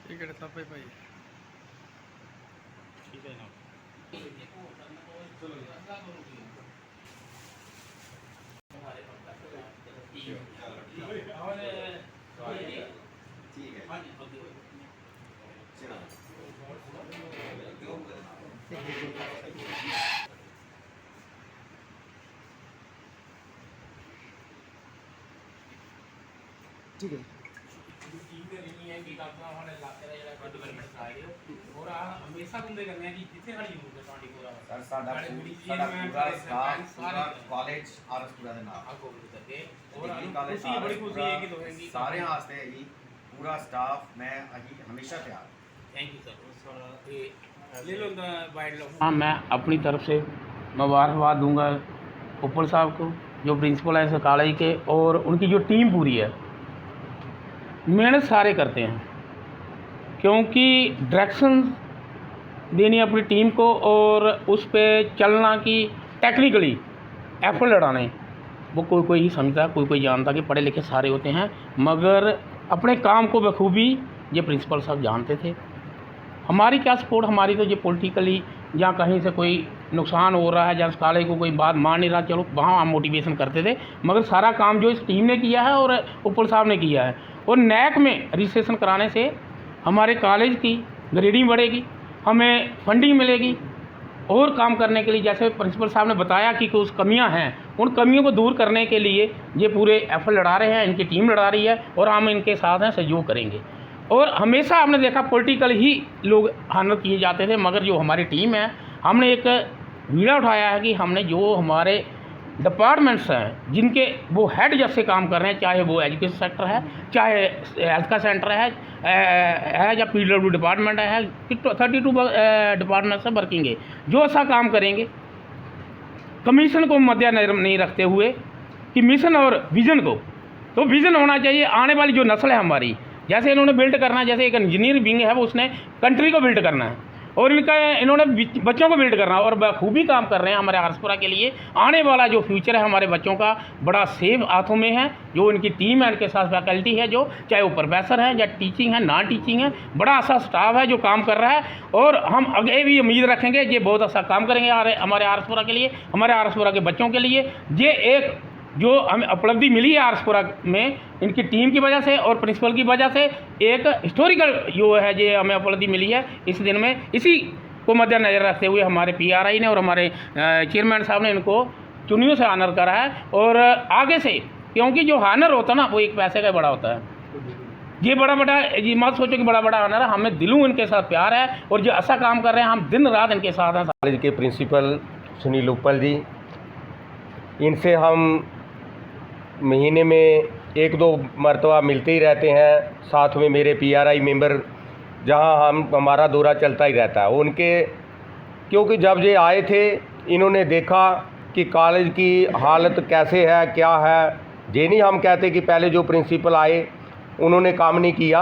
ठीक है सब भाई ठीक है ना ठीक है और हमेशा बंदे करने की जिथे साडी यूनिट है 24 आवर सर साडा पूरा स्टाफ पूरा कॉलेज आरएसपुरा दे नाल आपको करके और खुशी बड़ी खुशी है कि दोहेंगी सारे वास्ते है जी पूरा स्टाफ मैं अही हमेशा तैयार। थैंक यू सर ले लो वाइड लो। हाँ मैं अपनी तरफ से मुबारकबाद दूंगा उपल साहब को जो प्रिंसिपल हैं इस कॉलेज के, और उनकी जो टीम पूरी है मेहनत सारे करते हैं क्योंकि डायरेक्शन देनी अपनी टीम को और उस पर चलना कि टेक्निकली एफर्ट लड़ाने वो कोई ही समझता, कोई जानता कि पढ़े लिखे सारे होते हैं, मगर अपने काम को बखूबी ये प्रिंसिपल साहब जानते थे। हमारी क्या सपोर्ट, हमारी तो ये पॉलिटिकली या कहीं से कोई नुकसान हो रहा है या कॉलेज को कोई बात मान नहीं रहा, चलो वहाँ हम मोटिवेशन करते थे, मगर सारा काम जो इस टीम ने किया है और उपल साहब ने किया है, और नैक में रजिस्ट्रेशन कराने से हमारे कॉलेज की ग्रेडिंग बढ़ेगी, हमें फंडिंग मिलेगी और काम करने के लिए। जैसे प्रिंसिपल साहब ने बताया कि कुछ कमियां हैं, उन कमियों को दूर करने के लिए ये पूरे एफर्ट लड़ा रहे हैं, इनकी टीम लड़ा रही है और हम इनके साथ हैं, सहयोग करेंगे। और हमेशा आपने देखा पॉलिटिकल ही लोग हानत किए जाते थे, मगर जो हमारी टीम है हमने एक बीड़ा उठाया है कि हमने जो हमारे डिपार्टमेंट्स हैं जिनके वो हेड जैसे काम कर रहे हैं, चाहे वो एजुकेशन सेक्टर है, चाहे हेल्थ का सेंटर है या PW डिपार्टमेंट है, 32 डिपार्टमेंट से वर्किंग है, जो ऐसा काम करेंगे कमीशन को मद्देनजर नहीं रखते हुए कि मिशन और विज़न को, तो विज़न होना चाहिए आने वाली जो नस्ल है हमारी, जैसे इन्होंने बिल्ड करना है, जैसे एक इंजीनियर विंग है वो उसने कंट्री को बिल्ड करना है और इन्होंने बच्चों को बिल्ड करना, और बखूबी काम कर रहे हैं हमारे आरएसपुरा के लिए। आने वाला जो फ्यूचर है हमारे बच्चों का बड़ा सेफ हाथों में है, जो इनकी टीम है, इनके साथ फैकल्टी है, जो चाहे वो प्रोफेसर है या टीचिंग है, नॉन टीचिंग है, बड़ा अच्छा स्टाफ है जो काम कर रहा है, और हम आगे भी उम्मीद रखेंगे ये बहुत अच्छा काम करेंगे हमारे आरएसपुरा के लिए, हमारे आरएसपुरा के बच्चों के लिए। ये एक जो हमें उपलब्धि मिली है आरएसपुरा में इनकी टीम की वजह से और प्रिंसिपल की वजह से, एक हिस्टोरिकल जो है ये हमें उपलब्धि मिली है इस दिन में। इसी को मद्देनजर रखते हुए हमारे PRI ने और हमारे चेयरमैन साहब ने इनको चुनियों से ऑनर करा है, और आगे से, क्योंकि जो ऑनर होता है ना वो एक पैसे का बड़ा होता है, ये बड़ा ये मत सोचो कि बड़ा ऑनर है, हमें दिलों इनके साथ प्यार है और जो अच्छा काम कर रहे हैं हम दिन रात इनके साथ हैं। कॉलेज के प्रिंसिपल सुनील उपल जी, इनसे हम महीने में 1-2 मरतबा मिलते ही रहते हैं, साथ में मेरे PRI मेंबर जहां हमारा दौरा चलता ही रहता है उनके, क्योंकि जब ये आए थे इन्होंने देखा कि कॉलेज की हालत कैसे है क्या है। ये नहीं हम कहते कि पहले जो प्रिंसिपल आए उन्होंने काम नहीं किया,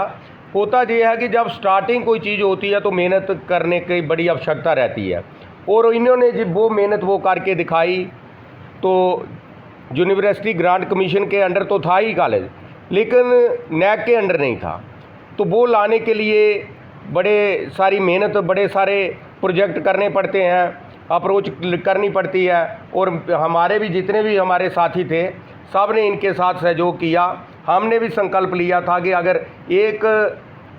होता ये है कि जब स्टार्टिंग कोई चीज़ होती है तो मेहनत करने की बड़ी आवश्यकता रहती है, और इन्होंने जब वो मेहनत वो करके दिखाई। तो यूनिवर्सिटी ग्रांट कमीशन के अंडर तो था ही कॉलेज, लेकिन नैक के अंडर नहीं था, तो वो लाने के लिए बड़े सारी मेहनत, बड़े सारे प्रोजेक्ट करने पड़ते हैं, अप्रोच करनी पड़ती है, और हमारे भी जितने भी हमारे साथी थे सब ने इनके साथ सहयोग किया। हमने भी संकल्प लिया था कि अगर एक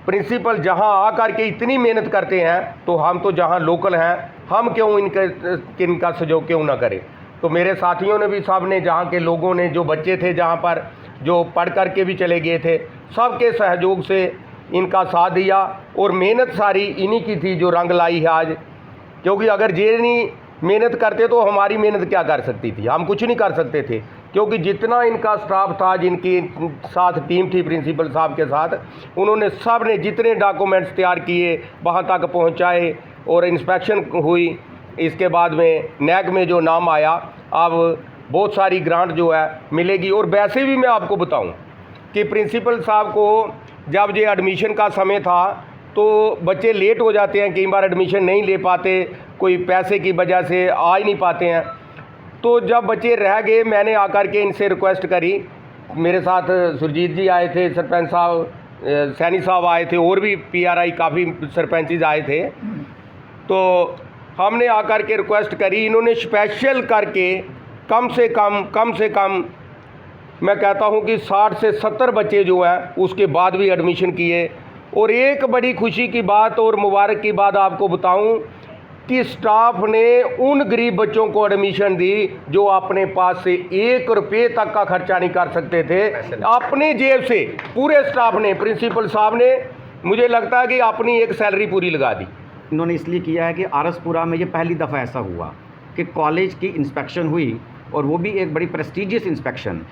प्रिंसिपल जहां आकर के इतनी मेहनत करते हैं तो हम तो जहां लोकल हैं हम क्यों इनका सहयोग क्यों ना करें। तो मेरे साथियों ने भी, सब ने, जहाँ के लोगों ने, जो बच्चे थे जहाँ पर, जो पढ़ कर के भी चले गए थे, सबके सहयोग से इनका साथ दिया और मेहनत सारी इन्हीं की थी जो रंग लाई है आज। क्योंकि अगर ये नहीं मेहनत करते तो हमारी मेहनत क्या कर सकती थी, हम कुछ नहीं कर सकते थे। क्योंकि जितना इनका स्टाफ था, जिनकी साथ टीम थी प्रिंसिपल साहब के साथ, उन्होंने सब ने जितने डॉक्यूमेंट्स तैयार किए वहाँ तक पहुँचाए और इंस्पेक्शन हुई। इसके बाद में नैक में जो नाम आया, अब बहुत सारी ग्रांट जो है मिलेगी। और वैसे भी मैं आपको बताऊं कि प्रिंसिपल साहब को जब ये एडमिशन का समय था तो बच्चे लेट हो जाते हैं, कई बार एडमिशन नहीं ले पाते, कोई पैसे की वजह से आ ही नहीं पाते हैं। तो जब बच्चे रह गए, मैंने आकर के इनसे रिक्वेस्ट करी। मेरे साथ सुरजीत जी आए थे, सरपंच साहब, सैनी साहब आए थे, और भी PRI काफ़ी सरपंचेज आए थे। तो हमने आकर के रिक्वेस्ट करी, इन्होंने स्पेशल करके कम से कम मैं कहता हूं कि 60 से 70 बच्चे जो हैं उसके बाद भी एडमिशन किए। और एक बड़ी खुशी की बात और मुबारक की बात आपको बताऊं कि स्टाफ ने उन गरीब बच्चों को एडमिशन दी जो अपने पास से 1 रुपये तक का खर्चा नहीं कर सकते थे, अपनी जेब से पूरे स्टाफ ने, प्रिंसिपल साहब ने, मुझे लगता है कि अपनी एक सैलरी पूरी लगा दी। इन्होंने इसलिए किया है कि आरसपुरा में ये पहली दफ़ा ऐसा हुआ कि कॉलेज की इंस्पेक्शन हुई, और वो भी एक बड़ी प्रेस्टीजियस इंस्पेक्शन।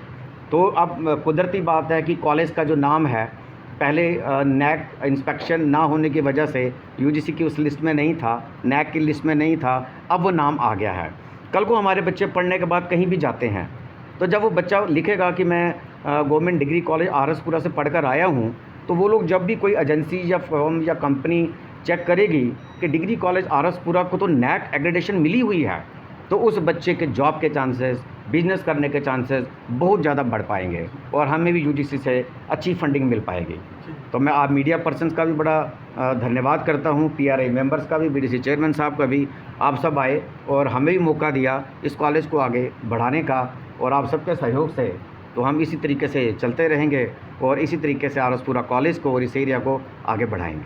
तो अब कुदरती बात है कि कॉलेज का जो नाम है, पहले नैक इंस्पेक्शन ना होने की वजह से यूजीसी की उस लिस्ट में नहीं था, नैक की लिस्ट में नहीं था, अब वो नाम आ गया है। कल को हमारे बच्चे पढ़ने के बाद कहीं भी जाते हैं, तो जब वो बच्चा लिखेगा कि मैं गवर्नमेंट डिग्री कॉलेज आरसपुरा से पढ़कर आया हूँ, तो वो लोग जब भी कोई एजेंसी या फर्म या कंपनी चेक करेगी कि डिग्री कॉलेज आरसपुरा को तो नैक एग्रेडेशन मिली हुई है, तो उस बच्चे के जॉब के चांसेस, बिजनेस करने के चांसेस बहुत ज़्यादा बढ़ पाएंगे, और हमें भी यूजीसी से अच्छी फंडिंग मिल पाएगी। तो मैं आप मीडिया पर्सन्स का भी बड़ा धन्यवाद करता हूँ, PRI मेंबर्स का भी, BDC चेयरमैन साहब का भी। आप सब आए और हमें भी मौका दिया इस कॉलेज को आगे बढ़ाने का, और आप सबके सहयोग से तो हम इसी तरीके से चलते रहेंगे और इसी तरीके से आरसपुरा कॉलेज को और इस एरिया को आगे बढ़ाएंगे।